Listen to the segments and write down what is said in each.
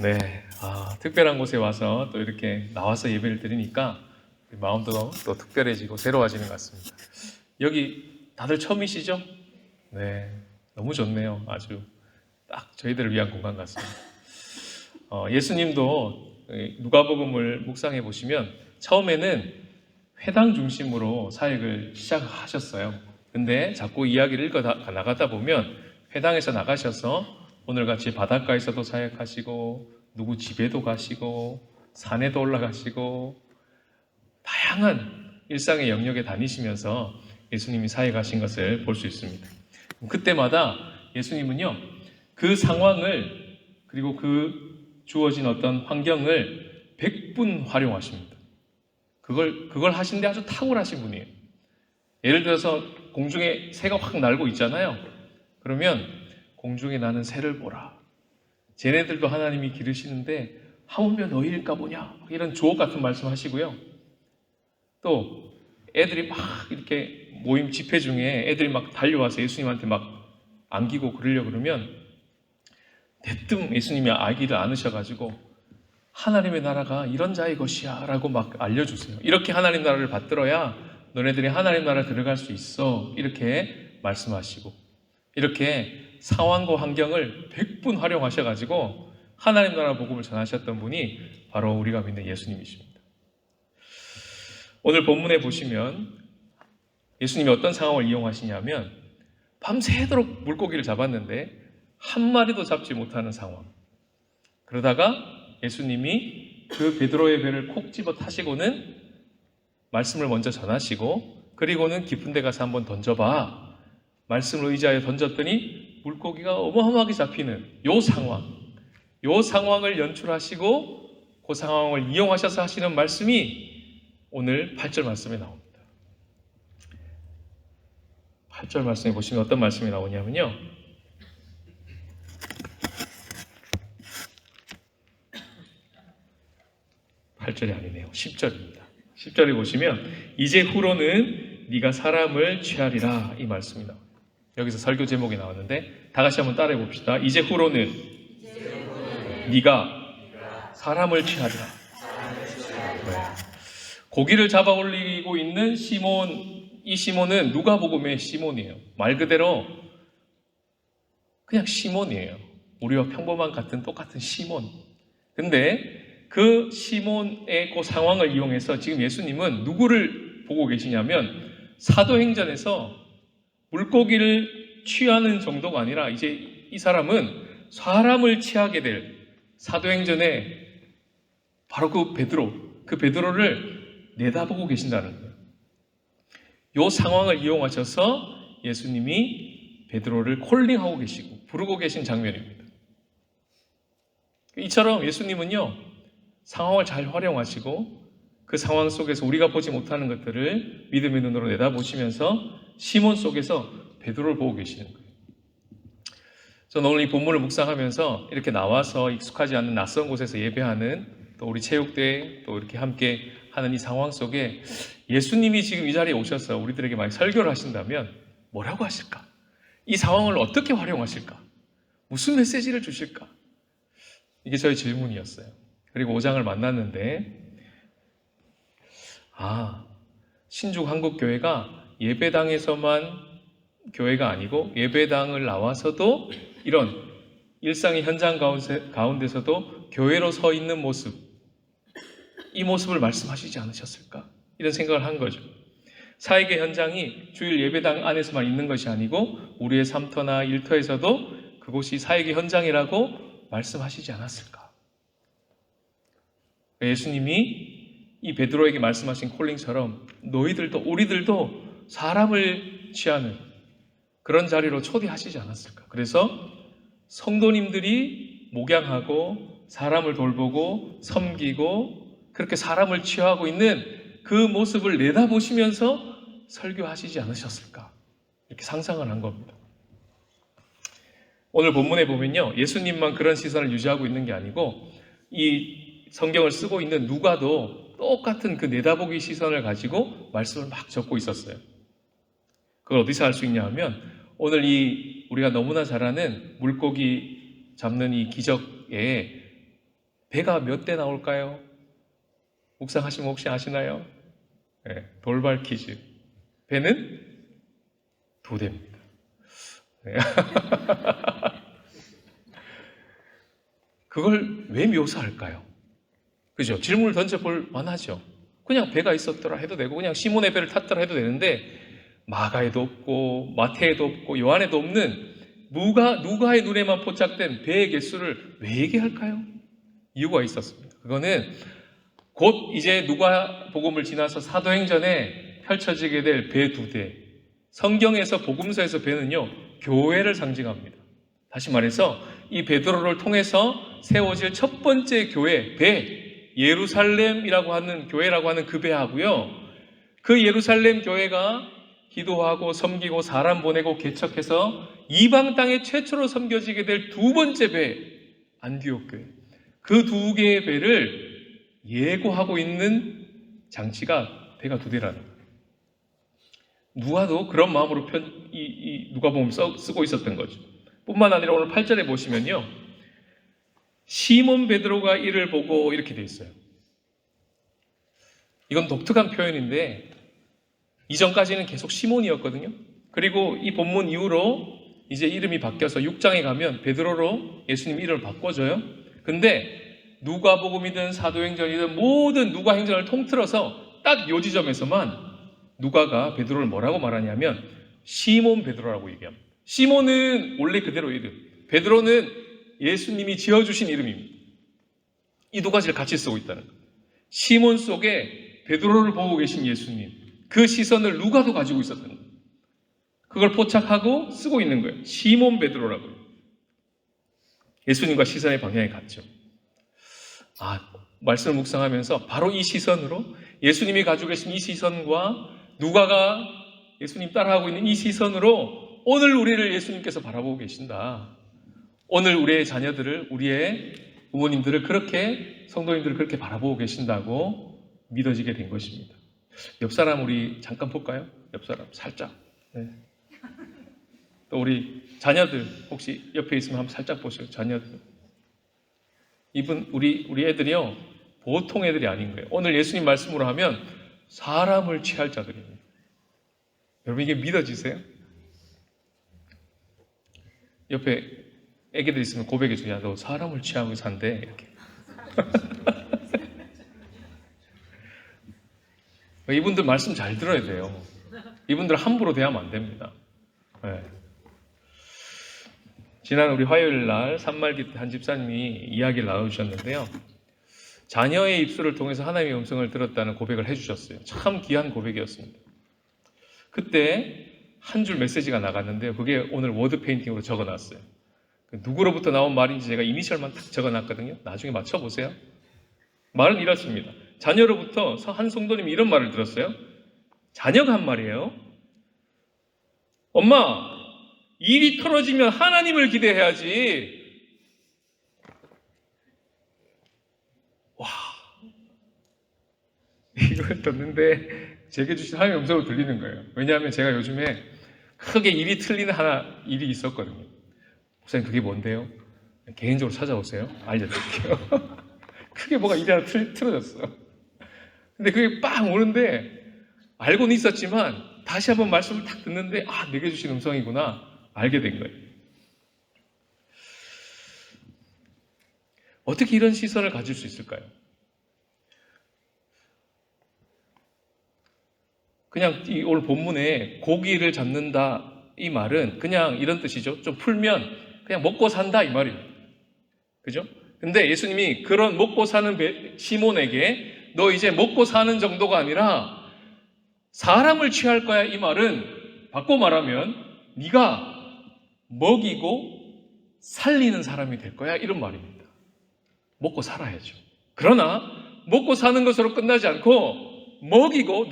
네, 특별한 곳에 와서 또 이렇게 나와서 예배를 드리니까 마음도 또 특별해지고 새로워지는 것 같습니다. 여기 다들 처음이시죠? 네, 너무 좋네요. 아주 딱 저희들을 위한 공간 같습니다. 예수님도 누가복음을 묵상해 보시면 처음에는 회당 중심으로 사역을 시작하셨어요. 근데 자꾸 이야기를 읽어 나가다 보면 회당에서 나가셔서 오늘같이 바닷가에서도 사역하시고 누구 집에도 가시고 산에도 올라가시고 다양한 일상의 영역에 다니시면서 예수님이 사역하신 것을 볼 수 있습니다. 그때마다 예수님은요, 그 상황을 그리고 그 주어진 어떤 환경을 100분 활용하십니다. 그걸 하시는데 아주 탁월하신 분이에요. 예를 들어서 공중에 새가 확 날고 있잖아요. 그러면 공중에 나는 새를 보라. 쟤네들도 하나님이 기르시는데 하물며 너희일까 보냐. 이런 주옥 같은 말씀 하시고요. 또 애들이 막 이렇게 모임 집회 중에 애들이 막 달려와서 예수님한테 막 안기고 그러려고 그러면 대뜸 예수님이 아기를 안으셔가지고 하나님의 나라가 이런 자의 것이야 라고 막 알려주세요. 이렇게 하나님 나라를 받들어야 너네들이 하나님 나라 들어갈 수 있어. 이렇게 말씀하시고 이렇게 상황과 환경을 100분 활용하셔가지고 하나님 나라 복음을 전하셨던 분이 바로 우리가 믿는 예수님이십니다. 오늘 본문에 보시면 예수님이 어떤 상황을 이용하시냐면 밤새도록 물고기를 잡았는데 한 마리도 잡지 못하는 상황. 그러다가 예수님이 그 베드로의 배를 콕 집어 타시고는 말씀을 먼저 전하시고 그리고는 깊은 데 가서 한번 던져봐. 말씀을 의지하여 던졌더니 물고기가 어마어마하게 잡히는 요 상황을 연출하시고 그 상황을 이용하셔서 하시는 말씀이 오늘 8절 말씀에 나옵니다. 8절 말씀에 보시면 어떤 말씀이 나오냐면요. 8절이 아니네요. 10절입니다. 10절에 보시면 이제 후로는 네가 사람을 취하리라 이 말씀이 나옵니다. 여기서 설교 제목이 나왔는데 다 같이 한번 따라해 봅시다. 이제 후로는 네가 사람을 취하리라. 네. 고기를 잡아 올리고 있는 시몬, 이 시몬은 누가복음의 시몬이에요. 말 그대로 그냥 시몬이에요. 우리와 평범한 같은 똑같은 시몬. 근데 그 시몬의 그 상황을 이용해서 지금 예수님은 누구를 보고 계시냐면 사도행전에서 물고기를 취하는 정도가 아니라 이제 이 사람은 사람을 취하게 될 사도행전에 바로 그 베드로를 내다보고 계신다는 거예요. 이 상황을 이용하셔서 예수님이 베드로를 콜링하고 계시고 부르고 계신 장면입니다. 이처럼 예수님은요, 상황을 잘 활용하시고 그 상황 속에서 우리가 보지 못하는 것들을 믿음의 눈으로 내다보시면서 시몬 속에서 베드로를 보고 계시는 거예요. 저는 오늘 이 본문을 묵상하면서 이렇게 나와서 익숙하지 않은 낯선 곳에서 예배하는 또 우리 체육대회 또 이렇게 함께 하는 이 상황 속에 예수님이 지금 이 자리에 오셔서 우리들에게 많이 설교를 하신다면 뭐라고 하실까? 이 상황을 어떻게 활용하실까? 무슨 메시지를 주실까? 이게 저의 질문이었어요. 그리고 5장을 만났는데 신죽 한국교회가 예배당에서만 교회가 아니고 예배당을 나와서도 이런 일상의 현장 가운데서도 교회로 서 있는 모습, 이 모습을 말씀하시지 않으셨을까? 이런 생각을 한 거죠. 사역의 현장이 주일 예배당 안에서만 있는 것이 아니고 우리의 삶터나 일터에서도 그곳이 사역의 현장이라고 말씀하시지 않았을까? 예수님이 이 베드로에게 말씀하신 콜링처럼 너희들도 우리들도 사람을 취하는 그런 자리로 초대하시지 않았을까? 그래서 성도님들이 목양하고 사람을 돌보고 섬기고 그렇게 사람을 취하고 있는 그 모습을 내다보시면서 설교하시지 않으셨을까? 이렇게 상상을 한 겁니다. 오늘 본문에 보면요, 예수님만 그런 시선을 유지하고 있는 게 아니고 이 성경을 쓰고 있는 누가도 똑같은 그 내다보기 시선을 가지고 말씀을 막 적고 있었어요. 그걸 어디서 알 수 있냐 하면 오늘 이 우리가 너무나 잘 아는 물고기 잡는 이 기적에 배가 몇 대 나올까요? 묵상하시면 혹시 아시나요? 네, 돌발 퀴즈. 배는 2대입니다. 네. 그걸 왜 묘사할까요? 그죠? 질문을 던져볼 만하죠. 그냥 배가 있었더라 해도 되고, 그냥 시몬의 배를 탔더라 해도 되는데, 마가에도 없고, 마태에도 없고, 요한에도 없는 누가의 눈에만 포착된 배의 개수를 왜 얘기할까요? 이유가 있었습니다. 그거는 곧 이제 누가복음을 지나서 사도행전에 펼쳐지게 될 배 2대. 성경에서 복음서에서 배는요, 교회를 상징합니다. 다시 말해서 이 베드로를 통해서 세워질 첫 번째 교회, 배, 예루살렘이라고 하는 교회라고 하는 그 배하고요. 그 예루살렘 교회가 기도하고 섬기고 사람 보내고 개척해서 이방 땅에 최초로 섬겨지게 될 2번째 배, 안디옥 교회. 그 2개의 배를 예고하고 있는 장치가 배가 2대라는 거예요. 누가도 그런 마음으로 누가복음 쓰고 있었던 거죠. 뿐만 아니라 오늘 8절에 보시면요, 시몬 베드로가 이를 보고 이렇게 돼 있어요. 이건 독특한 표현인데 이전까지는 계속 시몬이었거든요. 그리고 이 본문 이후로 이제 이름이 바뀌어서 6장에 가면 베드로로 예수님 이름을 바꿔줘요. 근데 누가복음이든 사도행전이든 모든 누가행전을 통틀어서 딱 요 지점에서만 누가가 베드로를 뭐라고 말하냐면 시몬 베드로라고 얘기합니다. 시몬은 원래 그대로 이름, 베드로는 예수님이 지어주신 이름입니다. 이 2가지를 같이 쓰고 있다는 거예요. 시몬 속에 베드로를 보고 계신 예수님, 그 시선을 누가도 가지고 있었던 거예요. 그걸 포착하고 쓰고 있는 거예요. 시몬 베드로라고요. 예수님과 시선의 방향이 같죠. 말씀을 묵상하면서 바로 이 시선으로, 예수님이 가지고 계신 이 시선과 누가가 예수님 따라하고 있는 이 시선으로 오늘 우리를 예수님께서 바라보고 계신다. 오늘 우리의 자녀들을, 우리의 부모님들을 그렇게, 성도님들을 그렇게 바라보고 계신다고 믿어지게 된 것입니다. 옆 사람 우리 잠깐 볼까요? 옆 사람 살짝. 네. 또 우리 자녀들 혹시 옆에 있으면 한번 살짝 보세요. 자녀들. 우리 애들이요, 보통 애들이 아닌 거예요. 오늘 예수님 말씀으로 하면 사람을 취할 자들입니다. 여러분, 이게 믿어지세요? 옆에 애기들 있으면 고백해 주냐, 너 사람을 취하고 산대, 이렇게. 이분들 말씀 잘 들어야 돼요. 이분들 함부로 대하면 안 됩니다. 네. 지난 우리 화요일 날 산말기 때 한 집사님이 이야기를 나눠주셨는데요, 자녀의 입술을 통해서 하나님의 음성을 들었다는 고백을 해주셨어요. 참 귀한 고백이었습니다. 그때 한 줄 메시지가 나갔는데요, 그게 오늘 워드 페인팅으로 적어놨어요. 누구로부터 나온 말인지 제가 이니셜만 딱 적어놨거든요. 나중에 맞춰보세요. 말은 이렇습니다. 자녀로부터 한 성도님이 이런 말을 들었어요. 자녀가 한 말이에요. 엄마, 일이 틀어지면 하나님을 기대해야지. 와, 이걸 듣는데 제게 주신 하나님의 음성으로 들리는 거예요. 왜냐하면 제가 요즘에 크게 일이 틀리는 일이 있었거든요. 목사님, 그게 뭔데요? 개인적으로 찾아오세요. 알려드릴게요. 크게 뭐가 일이 하나 틀어졌어. 근데 그게 빵 오는데 알고는 있었지만 다시 한번 말씀을 딱 듣는데 내게 주신 음성이구나 알게 된 거예요. 어떻게 이런 시선을 가질 수 있을까요? 그냥 오늘 본문에 고기를 잡는다 이 말은 그냥 이런 뜻이죠. 좀 풀면 그냥 먹고 산다 이 말이에요. 그죠? 근데 예수님이 그런 먹고 사는 시몬에게 너 이제 먹고 사는 정도가 아니라 사람을 취할 거야 이 말은 바꿔 말하면 네가 먹이고 살리는 사람이 될 거야 이런 말입니다. 먹고 살아야죠. 그러나 먹고 사는 것으로 끝나지 않고 먹이고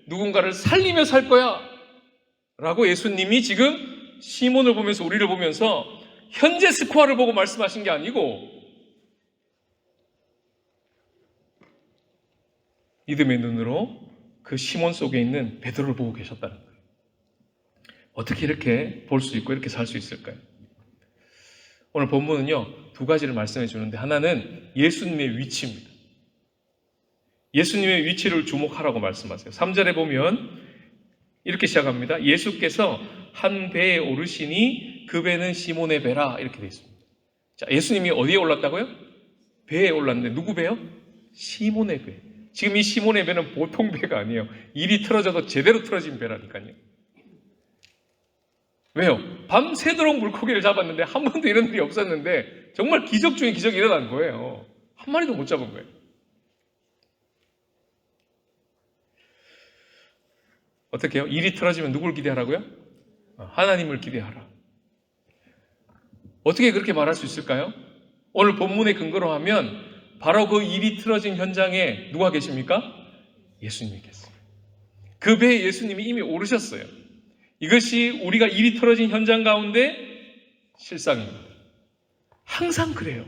누군가를 살리며 살 거야 라고 예수님이 지금 시몬을 보면서 우리를 보면서 현재 스코어를 보고 말씀하신 게 아니고 믿음의 눈으로 그 시몬 속에 있는 베드로를 보고 계셨다는 거예요. 어떻게 이렇게 볼 수 있고 이렇게 살 수 있을까요? 오늘 본문은요, 두 가지를 말씀해 주는데, 하나는 예수님의 위치입니다. 예수님의 위치를 주목하라고 말씀하세요. 3절에 보면 이렇게 시작합니다. 예수께서 한 배에 오르시니 그 배는 시몬의 배라, 이렇게 되어 있습니다. 자, 예수님이 어디에 올랐다고요? 배에 올랐는데 누구 배요? 시몬의 배. 지금 이 시몬의 배는 보통 배가 아니에요. 일이 틀어져도 제대로 틀어진 배라니까요. 왜요? 밤새도록 물고기를 잡았는데 한 번도 이런 일이 없었는데 정말 기적 중에 기적이 일어난 거예요. 한 마리도 못 잡은 거예요. 어떻게 해요? 일이 틀어지면 누굴 기대하라고요? 하나님을 기대하라. 어떻게 그렇게 말할 수 있을까요? 오늘 본문의 근거로 하면 바로 그 일이 틀어진 현장에 누가 계십니까? 예수님이 계세요. 그 배에 예수님이 이미 오르셨어요. 이것이 우리가 일이 틀어진 현장 가운데 실상입니다. 항상 그래요.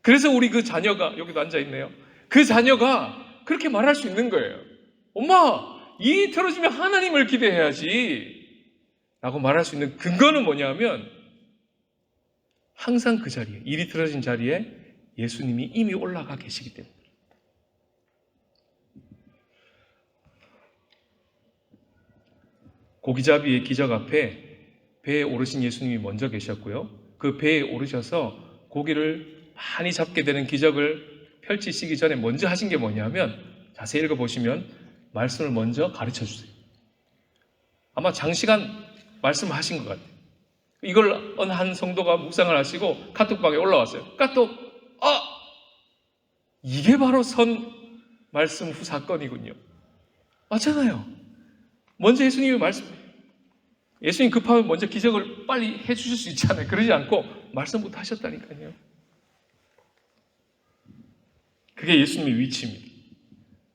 그래서 우리 그 자녀가, 여기도 앉아있네요. 그 자녀가 그렇게 말할 수 있는 거예요. 엄마, 일이 틀어지면 하나님을 기대해야지 라고 말할 수 있는 근거는 뭐냐면 항상 그 자리에, 일이 틀어진 자리에 예수님이 이미 올라가 계시기 때문에. 고기잡이의 기적 앞에 배에 오르신 예수님이 먼저 계셨고요. 그 배에 오르셔서 고기를 많이 잡게 되는 기적을 펼치시기 전에 먼저 하신 게 뭐냐면, 자세히 읽어보시면 말씀을 먼저 가르쳐 주세요. 아마 장시간 말씀하신 것 같아요. 이걸 어느 한 성도가 묵상을 하시고 카톡방에 올라왔어요. 카톡, 이게 바로 선 말씀 후 사건이군요. 맞잖아요. 먼저 예수님 급하면 먼저 기적을 빨리 해주실 수 있잖아요. 그러지 않고 말씀부터 하셨다니까요. 그게 예수님의 위치입니다.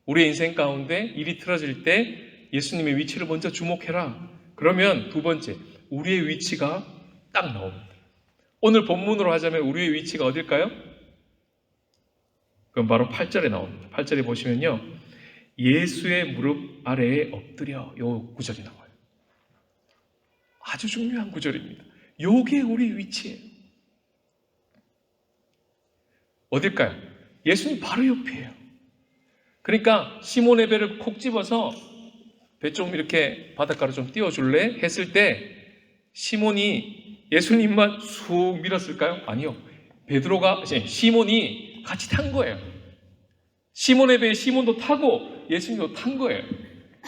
우리의 인생 가운데 일이 틀어질 때 예수님의 위치를 먼저 주목해라. 그러면 두 번째, 우리의 위치가 딱 나옵니다. 오늘 본문으로 하자면 우리의 위치가 어딜까요? 그럼 바로 8절에 나옵니다. 8절에 보시면요, 예수의 무릎 아래에 엎드려, 요 구절이 나와요. 아주 중요한 구절입니다. 요게 우리 위치예요. 어딜까요? 예수님 바로 옆이에요. 그러니까 시몬의 배를 콕 집어서 배 좀 이렇게 바닷가로 좀 띄워줄래? 했을 때 시몬이 예수님만 쑥 밀었을까요? 아니요. 시몬이 같이 탄 거예요. 시몬의 배에 시몬도 타고 예수님도 탄 거예요.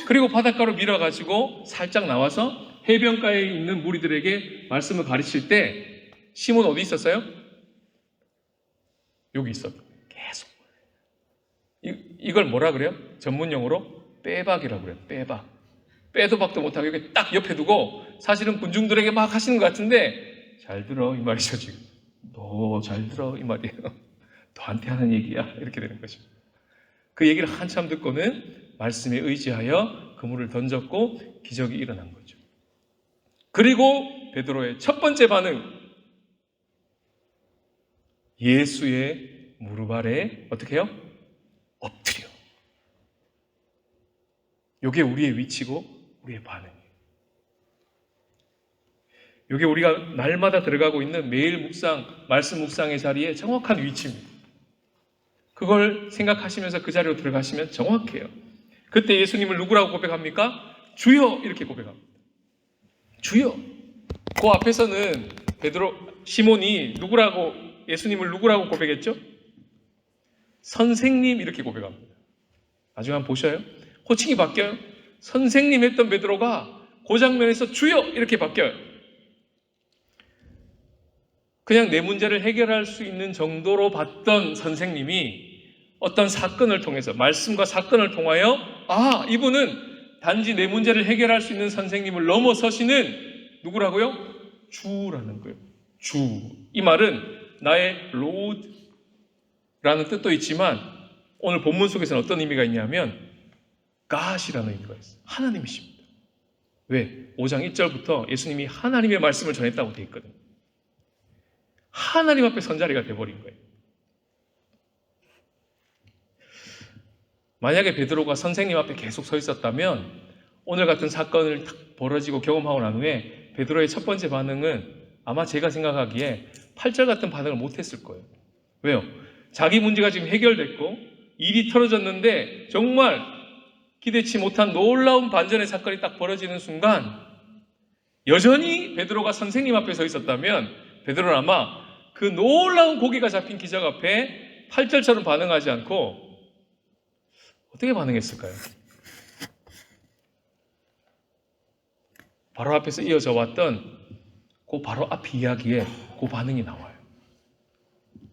그리고 바닷가로 밀어가지고 살짝 나와서 해변가에 있는 무리들에게 말씀을 가르칠 때 시몬 어디 있었어요? 여기 있었어요. 계속. 이걸 뭐라 그래요? 전문용어로 빼박이라고 그래요. 빼박. 빼도 박도 못하고 이렇게 딱 옆에 두고 사실은 군중들에게 막 하시는 것 같은데 잘 들어 이 말이죠 지금. 너 잘 들어 이 말이에요. 너한테 하는 얘기야. 이렇게 되는 거죠. 그 얘기를 한참 듣고는 말씀에 의지하여 그물을 던졌고 기적이 일어난 거죠. 그리고 베드로의 첫 번째 반응, 예수의 무릎 아래에 어떻게 해요? 엎드려. 이게 우리의 위치고 우리의 반응이에요. 이게 우리가 날마다 들어가고 있는 매일 묵상, 말씀 묵상의 자리에 정확한 위치입니다. 그걸 생각하시면서 그 자리로 들어가시면 정확해요. 그때 예수님을 누구라고 고백합니까? 주여, 이렇게 고백합니다. 주여. 그 앞에서는 시몬이 예수님을 누구라고 고백했죠? 선생님, 이렇게 고백합니다. 나중에 한번 보셔요. 호칭이 바뀌어요. 선생님 했던 베드로가 그 장면에서 주여, 이렇게 바뀌어요. 그냥 내 문제를 해결할 수 있는 정도로 봤던 선생님이 어떤 사건을 통해서, 말씀과 사건을 통하여 이분은 단지 내 문제를 해결할 수 있는 선생님을 넘어서시는 누구라고요? 주라는 거예요. 주. 이 말은 나의 로드라는 뜻도 있지만 오늘 본문 속에서는 어떤 의미가 있냐면 God이라는 의미가 있어요. 하나님이십니다. 왜? 5장 1절부터 예수님이 하나님의 말씀을 전했다고 되어 있거든요. 하나님 앞에 선자리가 돼버린 거예요. 만약에 베드로가 선생님 앞에 계속 서 있었다면 오늘 같은 사건을 딱 벌어지고 경험하고 난 후에 베드로의 첫 번째 반응은 아마 제가 생각하기에 8절 같은 반응을 못했을 거예요. 왜요? 자기 문제가 지금 해결됐고 일이 털어졌는데 정말 기대치 못한 놀라운 반전의 사건이 딱 벌어지는 순간 여전히 베드로가 선생님 앞에 서 있었다면 베드로는 아마 그 놀라운 고기가 잡힌 기적 앞에 8절처럼 반응하지 않고 어떻게 반응했을까요? 바로 앞에서 이어져 왔던 그 바로 앞 이야기에 그 반응이 나와요.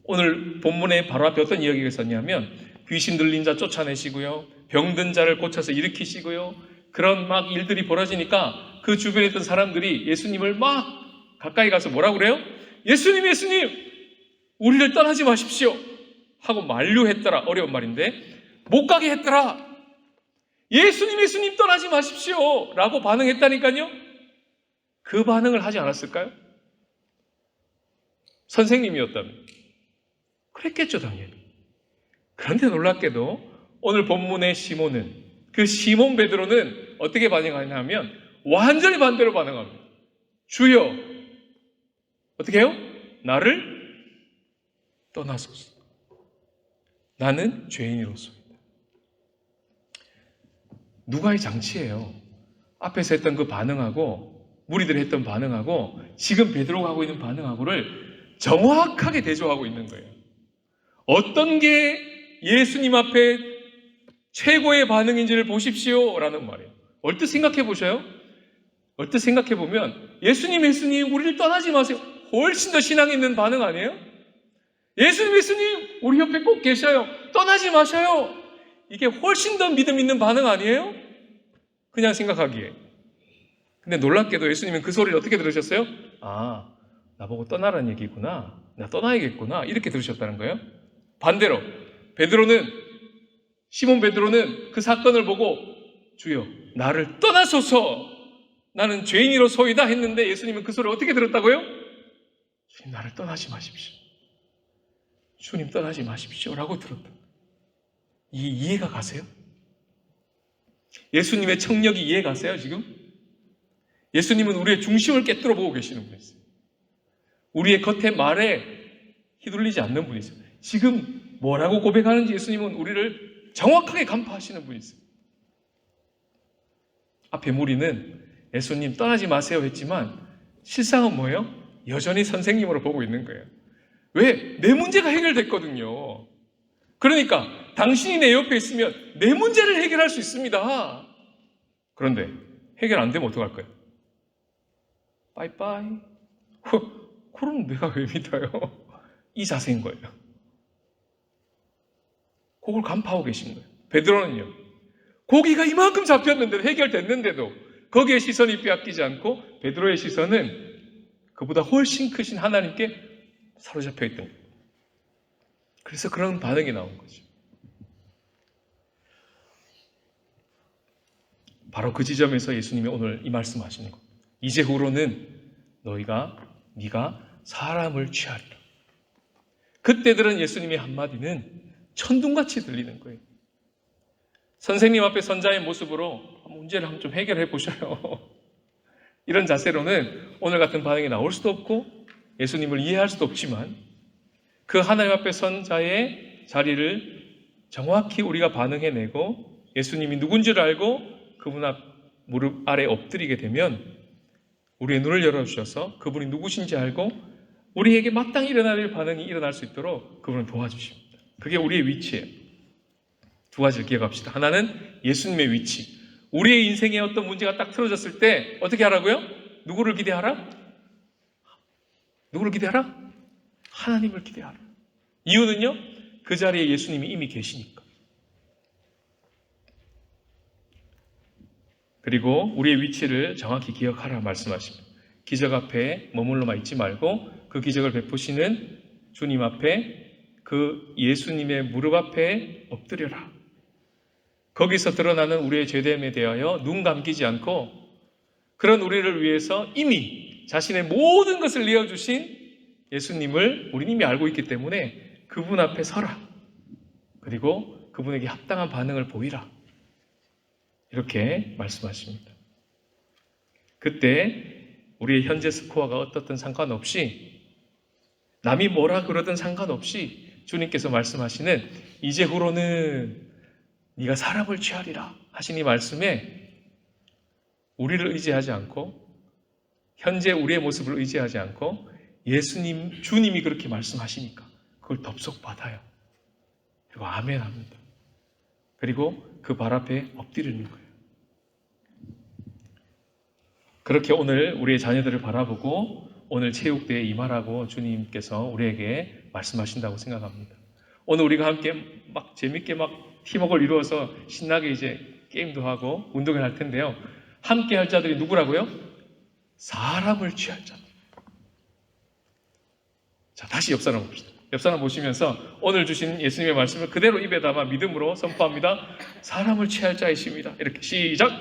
오늘 본문에 바로 앞에 어떤 이야기가 있었냐면 귀신 들린 자 쫓아내시고요, 병든 자를 고쳐서 일으키시고요, 그런 막 일들이 벌어지니까 그 주변에 있던 사람들이 예수님을 막 가까이 가서 뭐라고 그래요? 예수님, 예수님, 우리를 떠나지 마십시오 하고 만류했더라. 어려운 말인데 못 가게 했더라. 예수님, 예수님 떠나지 마십시오 라고 반응했다니까요. 그 반응을 하지 않았을까요? 선생님이었다면 그랬겠죠, 당연히. 그런데 놀랍게도 오늘 본문의 시몬은, 그 시몬 베드로는 어떻게 반응하냐면 완전히 반대로 반응합니다. 주여, 어떻게 해요? 나를 떠나소서. 나는 죄인으로소이다. 누가의 장치예요. 앞에서 했던 그 반응하고 무리들이 했던 반응하고 지금 베드로가 하고 있는 반응하고를 정확하게 대조하고 있는 거예요. 어떤 게 예수님 앞에 최고의 반응인지를 보십시오 라는 말이에요. 얼뜻 생각해 보셔요. 얼뜻 생각해 보면 예수님, 예수님, 우리를 떠나지 마세요. 훨씬 더 신앙 있는 반응 아니에요? 예수님, 예수님, 우리 옆에 꼭 계셔요. 떠나지 마셔요. 이게 훨씬 더 믿음 있는 반응 아니에요? 그냥 생각하기에. 근데 놀랍게도 예수님은 그 소리를 어떻게 들으셨어요? 아, 나보고 떠나라는 얘기구나. 나 떠나야겠구나. 이렇게 들으셨다는 거예요. 반대로 시몬 베드로는 그 사건을 보고 주여, 나를 떠나소서, 나는 죄인이로소이다 했는데 예수님은 그 소리를 어떻게 들었다고요? 주님, 나를 떠나지 마십시오. 주님, 떠나지 마십시오 라고 들었다. 이해가 가세요? 예수님의 청력이 이해 가세요, 지금? 예수님은 우리의 중심을 깨뜨려 보고 계시는 분이세요. 우리의 겉의 말에 휘둘리지 않는 분이세요. 지금 뭐라고 고백하는지 예수님은 우리를 정확하게 간파하시는 분이세요. 앞에 무리는 예수님 떠나지 마세요 했지만 실상은 뭐예요? 여전히 선생님으로 보고 있는 거예요. 왜? 내 문제가 해결됐거든요. 그러니까 당신이 내 옆에 있으면 내 문제를 해결할 수 있습니다. 그런데 해결 안 되면 어떡할 거예요? 빠이빠이. 그럼 내가 왜 믿어요? 이 자세인 거예요. 그걸 간파하고 계신 거예요. 베드로는요, 고기가 이만큼 잡혔는데도, 해결됐는데도 거기에 시선이 빼앗기지 않고 베드로의 시선은 그보다 훨씬 크신 하나님께 사로잡혀 있던 거예요. 그래서 그런 반응이 나온 거죠. 바로 그 지점에서 예수님이 오늘 이 말씀하시는 겁니다. 이제후로는 네가 사람을 취하리라. 그때 들은 예수님의 한마디는 천둥같이 들리는 거예요. 선생님 앞에 선자의 모습으로 문제를 한번 좀 해결해 보셔요. 이런 자세로는 오늘 같은 반응이 나올 수도 없고 예수님을 이해할 수도 없지만 그 하나님 앞에 선자의 자리를 정확히 우리가 반응해내고 예수님이 누군지를 알고 그분 앞 무릎 아래 엎드리게 되면 우리의 눈을 열어주셔서 그분이 누구신지 알고 우리에게 마땅히 일어날 반응이 일어날 수 있도록 그분을 도와주십니다. 그게 우리의 위치예요. 두 가지를 기억합시다. 하나는 예수님의 위치. 우리의 인생에 어떤 문제가 딱 틀어졌을 때 어떻게 하라고요? 누구를 기대하라? 누구를 기대하라? 하나님을 기대하라. 이유는요? 그 자리에 예수님이 이미 계시니까. 그리고 우리의 위치를 정확히 기억하라 말씀하십니다. 기적 앞에 머물러만 있지 말고 그 기적을 베푸시는 주님 앞에, 그 예수님의 무릎 앞에 엎드려라. 거기서 드러나는 우리의 죄됨에 대하여 눈 감기지 않고 그런 우리를 위해서 이미 자신의 모든 것을 내어주신 예수님을 우리 이미 알고 있기 때문에 그분 앞에 서라. 그리고 그분에게 합당한 반응을 보이라. 이렇게 말씀하십니다. 그때 우리의 현재 스코어가 어떻든 상관없이, 남이 뭐라 그러든 상관없이 주님께서 말씀하시는 이제후로는 네가 사람을 취하리라 하신 이 말씀에 우리를 의지하지 않고, 현재 우리의 모습을 의지하지 않고 예수님, 주님이 그렇게 말씀하시니까 그걸 덥석 받아요. 그리고 아멘 합니다. 그리고 그 발 앞에 엎드리는 거예요. 그렇게 오늘 우리의 자녀들을 바라보고 오늘 체육대회에 임하라고 주님께서 우리에게 말씀하신다고 생각합니다. 오늘 우리가 함께 막 재밌게 막 팀워크를 이루어서 신나게 이제 게임도 하고 운동을 할 텐데요. 함께 할 자들이 누구라고요? 사람을 취할 자. 자, 다시 옆 사람 봅시다. 옆 사람 보시면서 오늘 주신 예수님의 말씀을 그대로 입에 담아 믿음으로 선포합니다. 사람을 취할 자이십니다. 이렇게 시작!